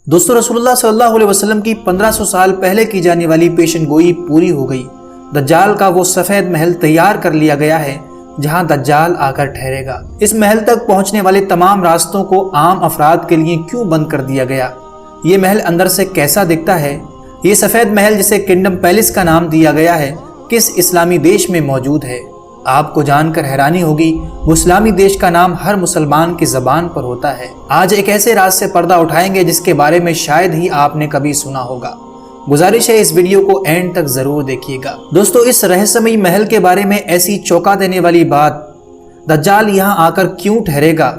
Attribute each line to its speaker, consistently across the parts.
Speaker 1: दोस्तों रसूलुल्लाह सल्लल्लाहु अलैहि वसल्लम की 1500 साल पहले की जाने वाली पेशन गोई पूरी हो गई। दज्जाल का वो सफेद महल तैयार कर लिया गया है जहां दज्जाल आकर ठहरेगा। इस महल तक पहुंचने वाले तमाम रास्तों को आम अफराद के लिए क्यों बंद कर दिया गया? ये महल अंदर से कैसा दिखता है? ये सफेद महल जिसे किंगडम पैलेस का नाम दिया गया है किस इस्लामी देश में मौजूद है? आपको जानकर हैरानी होगी, वो इस्लामी देश का नाम हर मुसलमान की ज़बान पर होता है। आज एक ऐसे राज से पर्दा उठाएंगे जिसके बारे में शायद ही आपने कभी सुना होगा। गुजारिश है इस वीडियो को एंड तक जरूर देखिएगा। दोस्तों, इस रहस्यमयी महल के बारे में ऐसी चौंका देने वाली बात, दज्जाल यहाँ आकर क्यों ठहरेगा?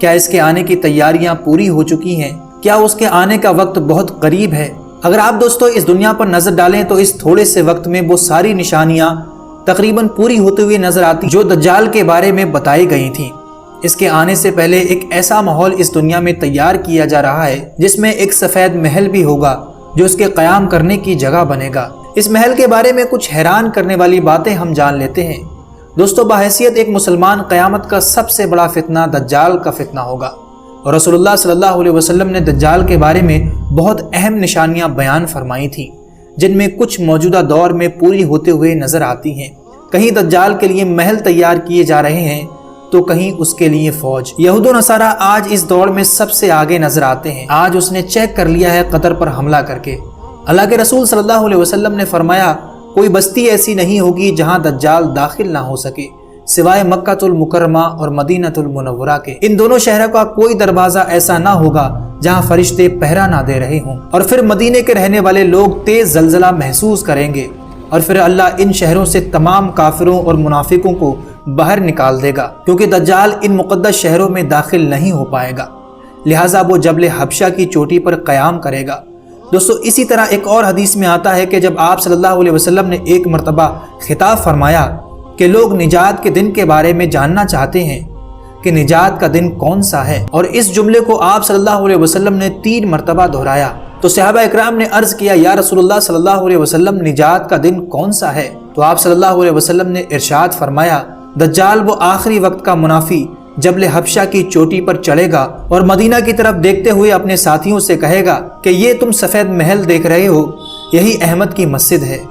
Speaker 1: क्या इसके आने की तैयारियां पूरी हो चुकी हैं? क्या उसके आने का वक्त बहुत करीब है? अगर आप दोस्तों इस दुनिया पर नजर डालें तो इस थोड़े से वक्त में वो सारी निशानियां तकरीबन पूरी होते हुए नजर आती जो दज्जाल के बारे में बताई गई थी। इसके आने से पहले एक ऐसा माहौल इस दुनिया में तैयार किया जा रहा है जिसमें एक सफेद महल भी होगा जो उसके कयाम करने की जगह बनेगा। इस महल के बारे में कुछ हैरान करने वाली बातें हम जान लेते हैं। दोस्तों, बहैसियत एक मुसलमान क़यामत का सबसे बड़ा फितना दज्जाल का फितना होगा और रसूलुल्लाह सल्लल्लाहु अलैहि वसल्लम ने दज्जाल के बारे में बहुत अहम निशानियां बयान फरमाई थी जिनमें कुछ मौजूदा दौर में पूरी होते हुए नजर आती हैं। कहीं दज्जाल के लिए महल तैयार किए जा रहे हैं तो कहीं उसके लिए फौज। यहूद व नसारा आज इस दौड़ में सबसे आगे नजर आते हैं। आज उसने चेक कर लिया है कतर पर हमला करके। अल्लाह के रसूल सल्लल्लाहु अलैहि वसल्लम ने फरमाया, कोई बस्ती ऐसी नहीं होगी जहां दज्जाल दाखिल ना हो सके सिवाय मक्कातुल मुकर्रमा और मदीनतुल मुनव्वरा के। इन दोनों शहरों का कोई दरवाजा ऐसा ना होगा जहां फरिश्ते पहरा ना दे रहे हों। और फिर मदीने के रहने वाले लोग तेज जलजला महसूस करेंगे और फिर अल्लाह इन शहरों से तमाम काफिरों और मुनाफिकों को बाहर निकाल देगा क्योंकि दज्जाल इन मुक़द्दस शहरों में दाखिल नहीं हो पाएगा। लिहाजा वो जबल हबशा की चोटी पर क़याम करेगा। दोस्तों, इसी तरह एक और हदीस में आता है कि जब आप सल्लल्लाहु अलैहि वसल्लम ने एक मरतबा खिताब फरमाया कि लोग निजात के दिन के बारे में जानना चाहते हैं कि निजात का दिन कौन सा है, और इस जुमले को आप सल्लल्लाहु अलैहि वसल्लम ने 3 मरतबा दोहराया तो सहाबा इकराम ने अर्ज किया, या रसूलुल्लाह सल्लल्लाहु अलैहि वसल्लम निजात का दिन कौन सा है? तो आप सल्लल्लाहु अलैहि वसल्लम ने इरशाद फरमाया, दज्जाल वो आखिरी वक्त का मुनाफी जबल हबशा की चोटी पर चढ़ेगा और मदीना की तरफ देखते हुए अपने साथियों से कहेगा कि ये तुम सफ़ेद महल देख रहे हो, यही अहमद की मस्जिद है।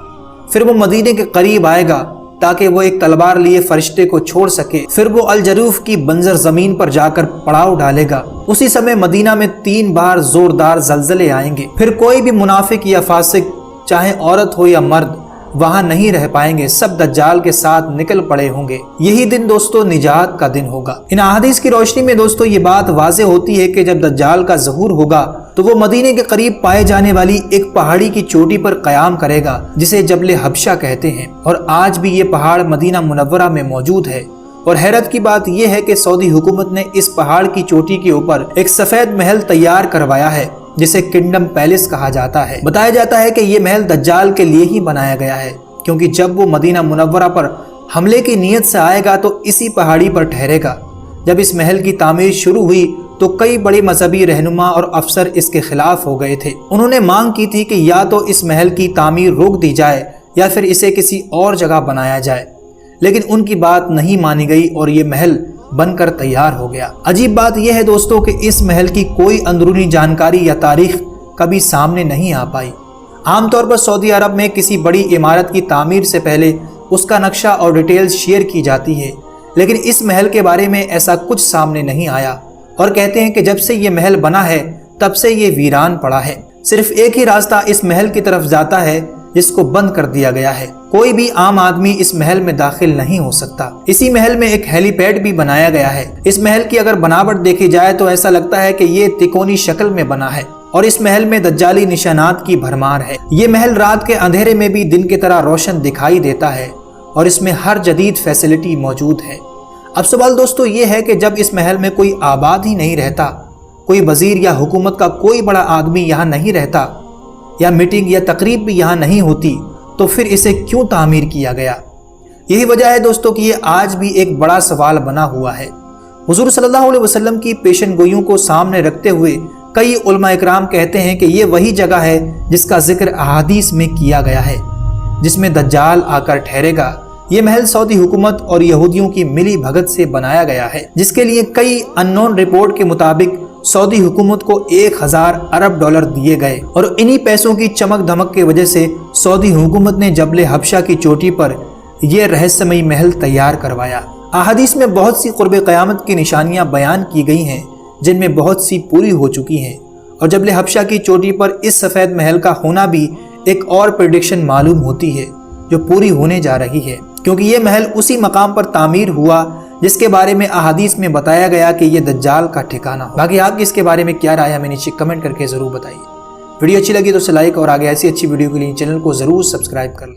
Speaker 1: फिर वो मदीने के करीब आएगा ताकि वो एक तलवार लिए फरिश्ते को छोड़ सके। फिर वो अल जरूफ की बंजर जमीन पर जाकर पड़ाव डालेगा। उसी समय मदीना में 3 बार जोरदार जलजले आएंगे। फिर कोई भी मुनाफिक या फासिक, चाहे औरत हो या मर्द, वहां नहीं रह पाएंगे। सब दज्जाल के साथ निकल पड़े होंगे। यही दिन दोस्तों निजात का दिन होगा। इन अहादीस की रोशनी में दोस्तों ये बात वाज़ेह होती है कि जब दज्जाल का ज़हूर होगा तो वो मदीने के करीब पाए जाने वाली एक पहाड़ी की चोटी पर क़याम करेगा जिसे जबल हबशा कहते हैं। और आज भी ये पहाड़ मदीना मुनव्वरा में मौजूद है। और हैरत की बात यह है कि सऊदी हुकूमत ने इस पहाड़ की चोटी के ऊपर एक सफेद महल तैयार करवाया है जिसे किंगडम पैलेस कहा जाता है। बताया जाता है कि यह महल दज्जाल के लिए ही बनाया गया है क्योंकि जब वो मदीना मुनव्वरा पर हमले की नीयत से आएगा तो इसी पहाड़ी पर ठहरेगा। जब इस महल की तामीर शुरू हुई तो कई बड़े मजहबी रहनुमा और अफसर इसके खिलाफ हो गए थे। उन्होंने मांग की थी कि या तो इस महल की तामीर रोक दी जाए या फिर इसे किसी और जगह बनाया जाए, लेकिन उनकी बात नहीं मानी गई और ये महल बनकर तैयार हो गया। अजीब बात यह है दोस्तों कि इस महल की कोई अंदरूनी जानकारी या तारीख कभी सामने नहीं आ पाई। आमतौर पर सऊदी अरब में किसी बड़ी इमारत की तामीर से पहले उसका नक्शा और डिटेल्स शेयर की जाती है, लेकिन इस महल के बारे में ऐसा कुछ सामने नहीं आया। और कहते हैं कि जब से ये महल बना है तब से ये वीरान पड़ा है। सिर्फ एक ही रास्ता इस महल की तरफ जाता है जिसको बंद कर दिया गया है। कोई भी आम आदमी इस महल में दाखिल नहीं हो सकता। इसी महल में एक हेलीपैड भी बनाया गया है। इस महल की अगर बनावट देखी जाए तो ऐसा लगता है कि ये तिकोनी शक्ल में बना है और इस महल में दज्जाली निशानात की भरमार है। ये महल रात के अंधेरे में भी दिन की तरह रोशन दिखाई देता है और इसमें हर जदीद फैसिलिटी मौजूद है। अब सवाल दोस्तों ये है कि जब इस महल में कोई आबाद ही नहीं रहता, कोई वजीर या हुकूमत का कोई बड़ा आदमी यहाँ नहीं रहता या मीटिंग या तकरीब भी यहाँ नहीं होती, तो फिर इसे क्यों तामीर किया गया? यही वजह है दोस्तों कि ये आज भी एक बड़ा सवाल बना हुआ है। हुजूर सल्लल्लाहु अलैहि वसल्लम की पेशन गोइयों को सामने रखते हुए कई उलमा इकराम कहते हैं कि ये वही जगह है जिसका जिक्र अहादीस में किया गया है जिसमें दज्जाल आकर ठहरेगा। ये महल सऊदी हुकूमत और यहूदियों की मिली भगत से बनाया गया है जिसके लिए कई अननोन रिपोर्ट के मुताबिक सऊदी हुकूमत को 1000 अरब डॉलर दिए गए और इन्हीं पैसों की चमक धमक की वजह से सऊदी हुकूमत ने जबल हबशा की चोटी पर यह रहस्यमयी महल तैयार करवाया। अहादीस में बहुत सी कुर्ब क़यामत की निशानियां बयान की गई हैं, जिनमें बहुत सी पूरी हो चुकी हैं, और जबल हबशा की चोटी पर इस सफ़ेद महल का होना भी एक और प्रेडिक्शन मालूम होती है जो पूरी होने जा रही है, क्योंकि ये महल उसी मकाम पर तामीर हुआ जिसके बारे में अहादीस में बताया गया कि यह दज्जाल का ठिकाना हो। बाकी आपकी इसके बारे में क्या राय है, हमें नीचे कमेंट करके ज़रूर बताइए। वीडियो अच्छी लगी तो उसे लाइक और आगे ऐसी अच्छी वीडियो के लिए चैनल को ज़रूर सब्सक्राइब कर लें।